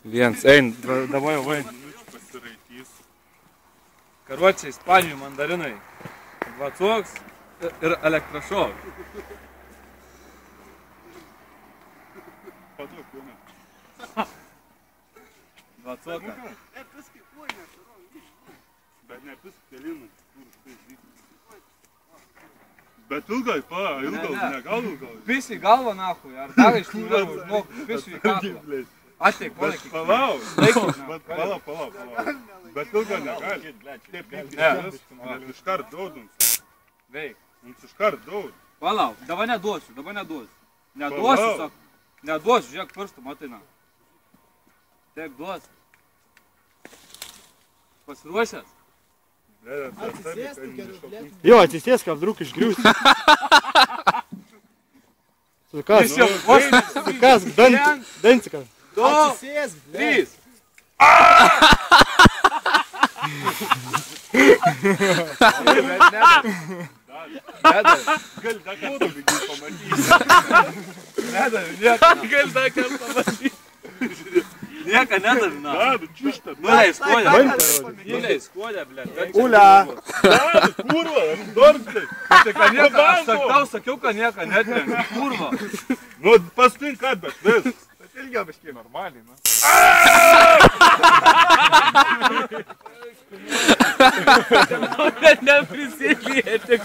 Viens, ein, davai, vai. Karuočiai, Ispanijų mandarinai. Vacoks ir elektrošok. Vacoka. Bet ilgai, ne galvą. Pisi galvą, nahui, ar dar iš nulėvų žmogų, pisi į kaklą. Ateik, palaik. Palauk, palauk. Bet ilgai negali. Iškart daudum. Veik. Mums iškart daud. Palauk, dabar neduosiu. Neduosiu, sak. Neduosiu, žiūrėk pirštų, matai, na. Taip, duos. Pasiruošęs? Jo, atsisėsk, kad druk išgriūsi. Sukas, dancikas. 2, 3. Gal dar kartą pamatysi. Gal dar kartą pamatysi. Nieka nedavina. Čiūšta. Nuleis kodę. Nuleis kodę, blėt. Ulia. Kurva, dortai. Aš sakiau, kad nieka netrenk. Kurva. Nu, paskui ką, bet vis. Ilgiau biškiai normaliai, na. Neprisilieti.